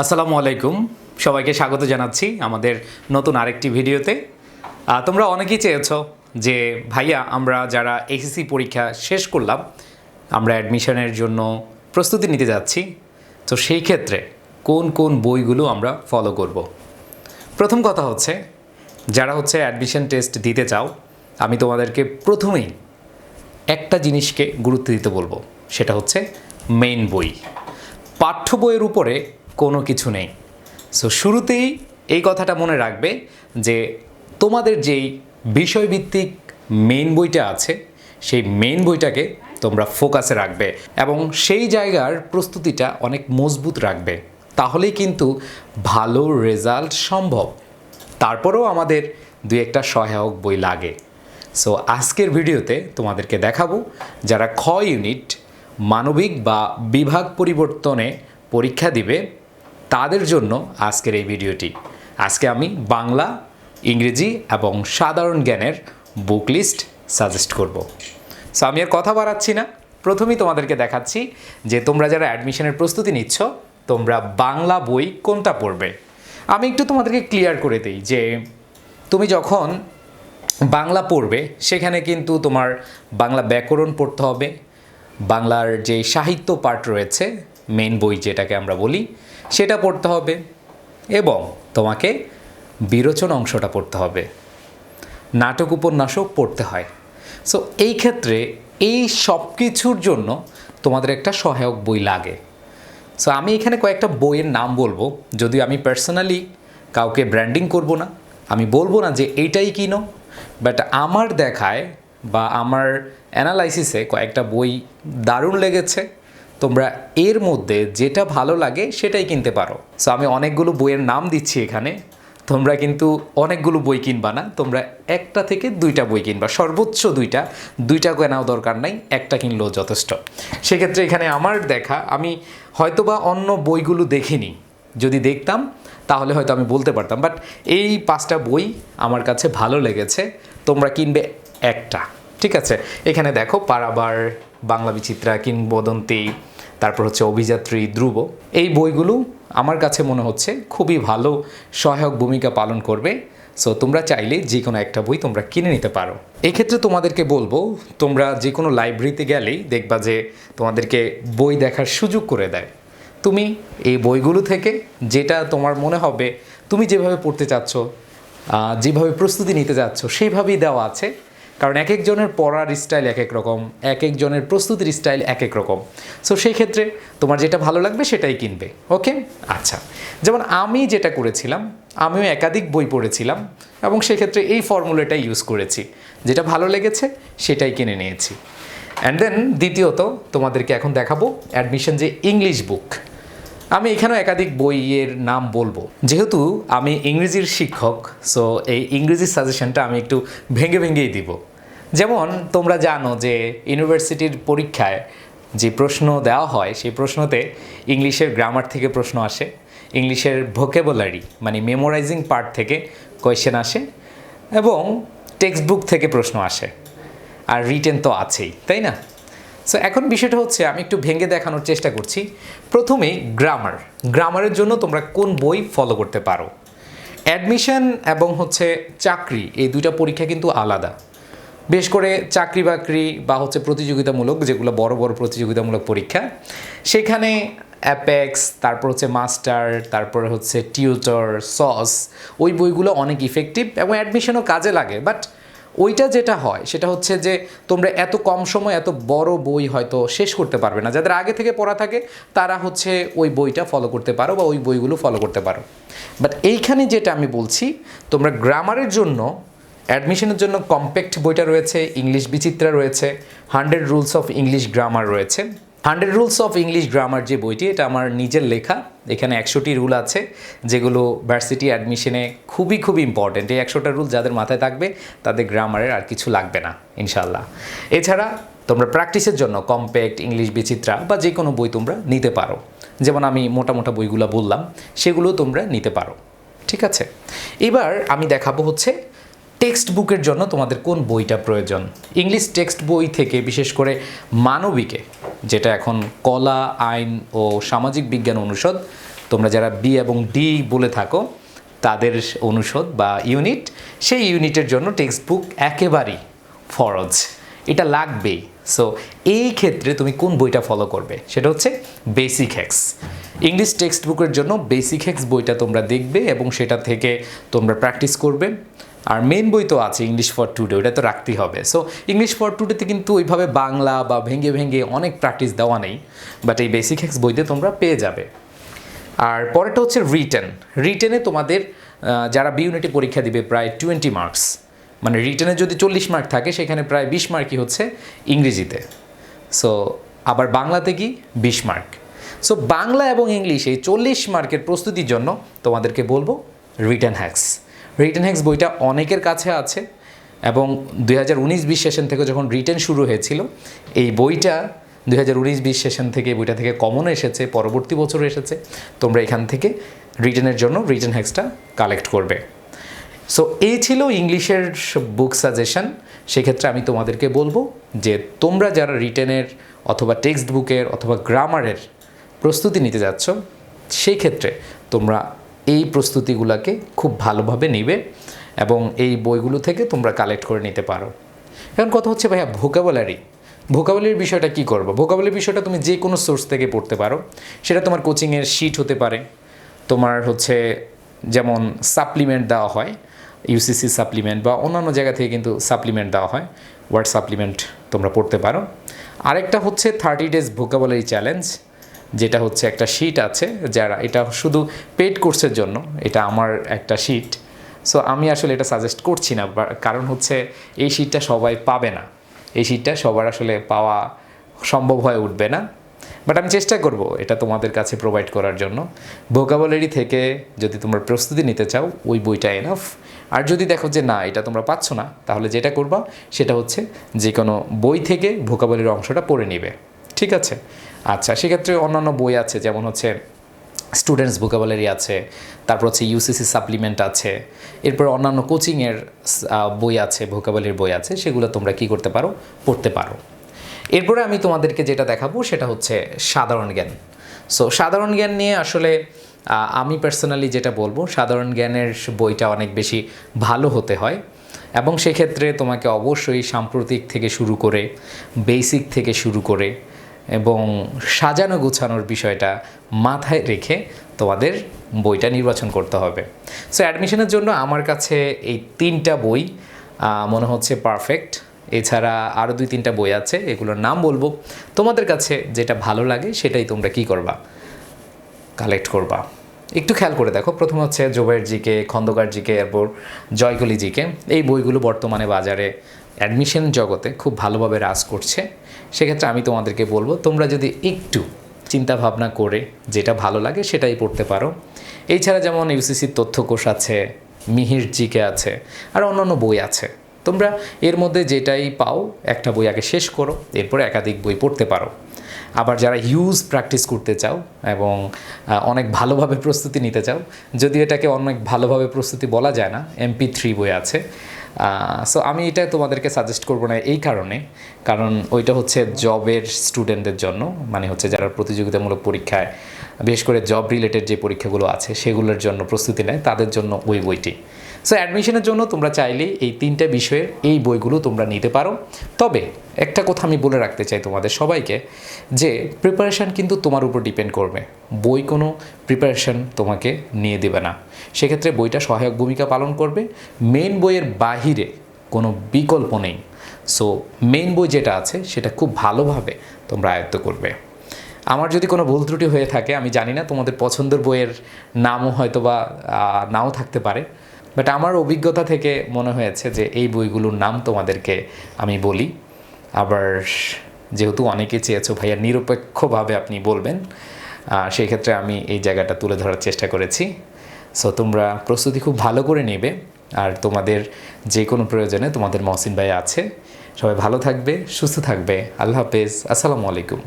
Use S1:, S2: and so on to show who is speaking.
S1: আসসালামু আলাইকুম, সবাইকে স্বাগত জানাচ্ছি আমাদের নতুন আরেকটি ভিডিওতে। তোমরা অনেকেই চেয়েছো যে ভাইয়া আমরা যারা এসএসসি পরীক্ষা শেষ করলাম, আমরা অ্যাডমিশনের জন্য প্রস্তুতি নিতে যাচ্ছি, তো সেই ক্ষেত্রে কোন কোন বইগুলো আমরা ফলো করব। প্রথম কথা হচ্ছে, যারা অ্যাডমিশন টেস্ট দিতে চাও, আমি তোমাদেরকে প্রথমেই একটা জিনিসকে গুরুত্ব দিতে বলবো, সেটা হচ্ছে মেইন বই। পাঠ্য বইয়ের উপরে কোনো কিছু নেই। সো শুরুতেই এই কথাটা মনে রাখবে যে তোমাদের যেই বিষয়ভিত্তিক মেইন বইটা আছে, সেই মেইন বইটাকে তোমরা ফোকাসে রাখবে এবং সেই জায়গার প্রস্তুতিটা অনেক মজবুত রাখবে, তাহলেই কিন্তু ভালো রেজাল্ট সম্ভব। তারপরেও আমাদের দুই একটা সহায়ক বই লাগে। সো আজকের ভিডিওতে তোমাদেরকে দেখাবো যারা খ ইউনিট মানবিক বা বিভাগ পরিবর্তনে পরীক্ষা দিবে, তাদের জন্য আজকের এই ভিডিওটি। আজকে আমি বাংলা, ইংরেজি এবং সাধারণ জ্ঞানের বুক লিস্ট সাজেস্ট করব। সো আমি আর কথা বাড়াচ্ছি না, প্রথমেই তোমাদেরকে দেখাচ্ছি যে তোমরা যারা অ্যাডমিশনের প্রস্তুতি নিচ্ছ, তোমরা বাংলা বই কোনটা পড়বে। আমি একটু তোমাদেরকে ক্লিয়ার করে দিই যে তুমি যখন বাংলা পড়বে, সেখানে কিন্তু তোমার বাংলা ব্যাকরণ পড়তে হবে, বাংলার যে সাহিত্য পাঠ রয়েছে, মেন বই যেটাকে আমরা বলি, সেটা পড়তে হবে এবং তোমাকে বিরোচন অংশটা পড়তে হবে, নাটক উপন্যাসও পড়তে হয়। সো এই ক্ষেত্রে এই সব কিছুর জন্য তোমাদের একটা সহায়ক বই লাগে। সো আমি এখানে কয়েকটা বইয়ের নাম বলবো, যদিও আমি পার্সোনালি কাউকে ব্র্যান্ডিং করব না, আমি বলবো না যে এইটাই কিনো, বাট আমার দেখায় বা আমার অ্যানালাইসিসে কয়েকটা বই দারুণ লেগেছে। তোমরা এর মধ্যে যেটা ভালো লাগে সেটাই কিনতে পারো। সো আমি অনেকগুলো বইয়ের নাম দিচ্ছি এখানে, তোমরা কিন্তু অনেকগুলো বই কিনবা না, তোমরা একটা থেকে দুইটা বই কিনবা, সর্বোচ্চ দুইটা কেনাও দরকার নাই, একটা কিনলেও যথেষ্ট। সেক্ষেত্রে এখানে আমার দেখা, আমি হয়তোবা অন্য বইগুলো দেখিনি, যদি দেখতাম তাহলে হয়তো আমি বলতে পারতাম, বাট এই 5টা বই আমার কাছে ভালো লেগেছে, তোমরা কিনবে একটা, ঠিক আছে। এখানে দেখো, পারাবার, বাংলা বিচিত্রা, কিংবদন্তি, তারপর অভিযাত্রী, ধ্রুব, এই বইগুলো আমার কাছে মনে হচ্ছে খুবই ভালো সহায়ক ভূমিকা পালন করবে। সো তোমরা চাইলে যে কোনো একটা বই তোমরা কিনে নিতে পারো। এক্ষেত্রে তোমাদেরকে বলবো, তোমরা যে কোনো লাইব্রেরিতে গেলেই দেখবা যে তোমাদেরকে বই দেখার সুযোগ করে দেয়। তুমি এই বইগুলো থেকে যেটা তোমার মনে হবে, তুমি যেভাবে পড়তে চাচ্ছ, যেভাবে প্রস্তুতি নিতে যাচ্ছ, সেইভাবেই দেওয়া আছে। কারণ এক একজনের পড়ার স্টাইল এক এক রকম, এক একজনের প্রস্তুতির স্টাইল এক এক রকম। সো সেই ক্ষেত্রে তোমার যেটা ভালো লাগবে সেটাই কিনবে। ওকে, আচ্ছা। যেমন আমি যেটা করেছিলাম, আমিও একাধিক বই পড়েছিলাম এবং সেক্ষেত্রে এই ফর্মুলাটাই ইউজ করেছি, যেটা ভালো লেগেছে সেটাই কিনে নিয়েছি। অ্যান্ড দেন দ্বিতীয়ত তোমাদেরকে এখন দেখাবো অ্যাডমিশন যে ইংলিশ বুক। আমি এখানেও একাধিক বইয়ের নাম বলবো, যেহেতু আমি ইংরেজির শিক্ষক, সো এই ইংরেজির সাজেশনটা আমি একটু ভেঙেই দিব। যেমন তোমরা জানো যে ইউনিভার্সিটির পরীক্ষায় যে প্রশ্ন দেওয়া হয়, সেই প্রশ্নতে ইংলিশের গ্রামার থেকে প্রশ্ন আসে, ইংলিশের ভোকাবুলারি মানে মেমোরাইজিং পার্ট থেকে কোয়েশ্চেন আসে এবং টেক্সট বুক থেকে প্রশ্ন আসে, আর রিটেন তো আছেই, তাই না? সো এখন বিষয়টা হচ্ছে, আমি একটু ভেঙে দেখানোর চেষ্টা করছি। প্রথমেই গ্রামারের জন্য তোমরা কোন বই ফলো করতে পারো। অ্যাডমিশন এবং চাকরি, এই দুইটা পরীক্ষা কিন্তু আলাদা। বেশ করে চাকরি বাকরি বা প্রতিযোগিতামূলক, যেগুলো বড় বড় প্রতিযোগিতামূলক পরীক্ষা, সেখানে অ্যাপেক্স, তারপর মাস্টার, তারপর টিউটর, সস, ওই বইগুলো অনেক ইফেক্টিভ এবং অ্যাডমিশনও কাজে লাগে। বাট ওইটা যেটা হয় সেটা হচ্ছে যে তোমরা এত কম সময় এত বড় বই হয়তো শেষ করতে পারবে না। যাদের আগে থেকে পড়া থাকে তারা ওই বইটা ফলো করতে পারো বা ওই বইগুলো ফলো করতে পারো। বাট এইখানে যেটা আমি বলছি, তোমরা গ্রামারের জন্য, অ্যাডমিশনের জন্য কম্প্যাক্ট বইটা রয়েছে, ইংলিশ বিচিত্রা রয়েছে, 100 রুলস অফ ইংলিশ গ্রামার রয়েছে। 100 রুলস অফ ইংলিশ গ্রামার যে বইটি, এটা আমার নিজের লেখা। এখানে 100টি রুল আছে, যেগুলো ভার্সিটি অ্যাডমিশনে খুবই ইম্পর্টেন্ট। এই 100টা রুল যাদের মাথায় থাকবে, তাদের গ্রামারের আর কিছু লাগবে না ইনশাল্লাহ। এছাড়া তোমরা প্র্যাকটিসের জন্য কম্প্যাক্ট, ইংলিশ বিচিত্রা বা যে কোনো বই তোমরা নিতে পারো। যেমন আমি মোটা বইগুলো বললাম, সেগুলো তোমরা নিতে পারো, ঠিক আছে। এবার আমি দেখাবো টেক্সট বুকের জন্য তোমাদের কোন বইটা প্রয়োজন। ইংলিশ টেক্সট বই থেকে বিশেষ করে মানবিকে, যেটা এখন কলা, আইন ও সামাজিক বিজ্ঞান অনুষদ তোমরা যারা বি এবং ডি বলে থাকো তাদের অনুষদ বা ইউনিট, সেই ইউনিটের জন্য টেক্সট বুক একেবারেই ফরজ, এটা লাগবেই। সো এই ক্ষেত্রে তুমি কোন বইটা ফলো করবে, সেটা হচ্ছে বেসিক হ্যাক্স। ইংলিশ টেক্সট বুকের জন্য বেসিক হ্যাক্স বইটা তোমরা দেখবে এবং সেটা থেকে তোমরা প্র্যাকটিস করবে। আর মেন বই তো আছে ইংলিশ ফর টুডে, ওটা তো রাখতেই হবে। সো ইংলিশ ফর টুডেতে কিন্তু ওইভাবে বাংলা বা ভেঙে ভেঙে অনেক প্র্যাকটিস দেওয়া নেই, বাট এই বেসিক হ্যাক্স বইতে তোমরা পেয়ে যাবে। আর পরেরটা হচ্ছে রিটেনে তোমাদের যারা বি ইউনিটে পরীক্ষা দিবে প্রায় 20 মার্কস, মানে রিটেনে যদি 40 মার্ক থাকে সেখানে প্রায় 20 মার্কই হচ্ছে ইংরেজিতে। সো আবার বাংলাতে কি 20 মার্ক। সো বাংলা এবং ইংলিশ এই 40 মার্কের প্রস্তুতির জন্য তোমাদেরকে বলবো রিটেন হ্যাক্স বইটা অনেকের কাছে আছে এবং 2019-20 সেশন থেকে যখন রিটেন শুরু হয়েছিল এই বইটা 2019-20 সেশন থেকে বইটা থেকে কমন এসেছে, পরবর্তী বছর এসেছে। তোমরা এখান থেকে রিটেনের জন্য রিটেন হ্যাক্সটা কালেক্ট করবে। সো এই ছিল ইংলিশের বুক সাজেশন। সেক্ষেত্রে আমি তোমাদেরকে বলবো যে তোমরা যারা রিটেনের অথবা টেক্সট বুকের অথবা গ্রামারের প্রস্তুতি নিতে যাচ্ছ, সেই ক্ষেত্রে তোমরা এই প্রস্তুতিগুলোকে খুব ভালোভাবে নিবে এবং এই বইগুলো থেকে তোমরা কালেক্ট করে নিতে পারো। এখন কথা হচ্ছে ভাইয়া ভোকাবুলারির বিষয়টা কী করবো? ভোকাবুলারির বিষয়টা তুমি যে কোনো সোর্স থেকে পড়তে পারো। সেটা তোমার কোচিংয়ের শিট হতে পারে, তোমার হচ্ছে যেমন সাপ্লিমেন্ট দেওয়া হয়, ইউসিসি সাপ্লিমেন্ট বা অন্যান্য জায়গা থেকে কিন্তু সাপ্লিমেন্ট দেওয়া হয়, ওয়ার্ড সাপ্লিমেন্ট তোমরা পড়তে পারো। আরেকটা হচ্ছে 30 ডেজ ভোকাবুলারি চ্যালেঞ্জ, যেটা হচ্ছে একটা শিট আছে, যারা এটা শুধু পেড কোর্সের জন্য, এটা আমার একটা শিট। সো আমি আসলে এটা সাজেস্ট করছি না, কারণ হচ্ছে এই শিটটা সবাই পাবে না, এই শিটটা সবার আসলে পাওয়া সম্ভব হয়ে উঠবে না, বাট আমি চেষ্টা করব এটা তোমাদের কাছে প্রোভাইড করার জন্য। ভোকাবুলারি থেকে যদি তোমরা প্রস্তুতি নিতে চাও ওই বইটা এনাফ। আর যদি দেখো যে না এটা তোমরা পাচ্ছ না, তাহলে যেটা করবা সেটা হচ্ছে যে কোনো বই থেকে ভোকাবুলারির অংশটা পড়ে নিবে, ঠিক আছে? আচ্ছা, সেক্ষেত্রে অন্যান্য বই আছে, যেমন হচ্ছে স্টুডেন্টস ভোকাবুলারি আছে, তারপর হচ্ছে ইউসিসি সাপ্লিমেন্ট আছে, এরপর অন্যান্য কোচিংয়ের বই আছে, ভোকাবুলারির বই আছে, সেগুলো তোমরা কি করতে পারো, পড়তে পারো। এরপরে আমি তোমাদেরকে যেটা দেখাবো সেটা হচ্ছে সাধারণ জ্ঞান। সো সাধারণ জ্ঞান নিয়ে আসলে আমি পার্সোনালি যেটা বলবো, সাধারণ জ্ঞানের বইটা অনেক বেশি ভালো হতে হয় এবং সেক্ষেত্রে তোমাকে অবশ্যই সাম্প্রতিক থেকে শুরু করে, বেসিক থেকে শুরু করে এবং সাজানো গোছানোর বিষয়টা মাথায় রেখে তোমাদের বইটা নির্বাচন করতে হবে। সো অ্যাডমিশনের জন্য আমার কাছে এই 3টা বই মনে হচ্ছে পারফেক্ট। এছাড়া আরও 2-3টা বই আছে, এগুলোর নাম বলবো, তোমাদের কাছে যেটা ভালো লাগে সেটাই তোমরা কি করবা, কালেক্ট করবা। একটু খেয়াল করে দেখো, প্রথম হচ্ছে জোবাইর জিকে, খন্দকার জিকে, এরপর জয়কলি জিকে। এই বইগুলো বর্তমানে বাজারে অ্যাডমিশন জগতে খুব ভালোভাবে রাজ করছে। সেক্ষেত্রে আমি তোমাদেরকে বলবো তোমরা যদি একটু চিন্তা ভাবনা করে যেটা ভালো লাগে সেটাই পড়তে পারো। এছাড়া যেমন ইউসিসির তথ্যকোষ আছে, মিহির জিকে আছে, আর অন্যান্য বই আছে। তোমরা এর মধ্যে যেটাই পাও একটা বই আগে শেষ করো, এরপরে একাধিক বই পড়তে পারো। আবার যারা হিউজ প্র্যাকটিস করতে চাও এবং অনেক ভালোভাবে প্রস্তুতি নিতে চাও, যদিও এটাকে অনেক ভালোভাবে প্রস্তুতি বলা যায় না, MP3 বই আছে। সো আমি এটা তোমাদেরকে সাজেস্ট করবো না এই কারণ ওইটা হচ্ছে জবের স্টুডেন্টদের জন্য, মানে হচ্ছে যারা প্রতিযোগিতামূলক পরীক্ষায়, বিশেষ করে জব রিলেটেড যে পরীক্ষাগুলো আছে সেগুলোর জন্য প্রস্তুতি নেয়, তাদের জন্য ওই বইটি। সো অ্যাডমিশনের জন্য তোমরা চাইলেই এই 3টা বিষয়ের এই বইগুলো তোমরা নিতে পারো। তবে একটা কথা আমি বলে রাখতে চাই তোমাদের সবাইকে, যে প্রিপারেশান কিন্তু তোমার উপর ডিপেন্ড করবে, বই কোনো প্রিপারেশান তোমাকে নিয়ে দেবে না। সেক্ষেত্রে বইটা সহায়ক ভূমিকা পালন করবে, মেন বইয়ের বাহিরে কোনো বিকল্প নেই। সো মেন বই যেটা আছে সেটা খুব ভালোভাবে তোমরা আয়ত্ত করবে। আমার যদি কোনো ভুল ত্রুটি হয়ে থাকে আমি জানি না, তোমাদের পছন্দের বইয়ের নামও হয়তো বা নাও থাকতে পারে, বাট আমার অভিজ্ঞতা থেকে মনে হয়েছে যে এই বইগুলোর নাম তোমাদেরকে আমি বলি। আবার যেহেতু অনেকে চেয়েছো ভাইয়া নিরপেক্ষভাবে আপনি বলবেন, সেই ক্ষেত্রে আমি এই জায়গাটা তুলে ধরার চেষ্টা করেছি। সো তোমরা প্রস্তুতি খুব ভালো করে নেবে, আর তোমাদের যে কোনো প্রয়োজনে তোমাদের মহসিন ভাই আছে। সবাই ভালো থাকবে, সুস্থ থাকবে। আল্লাহ হাফেজ, আসসালামু আলাইকুম।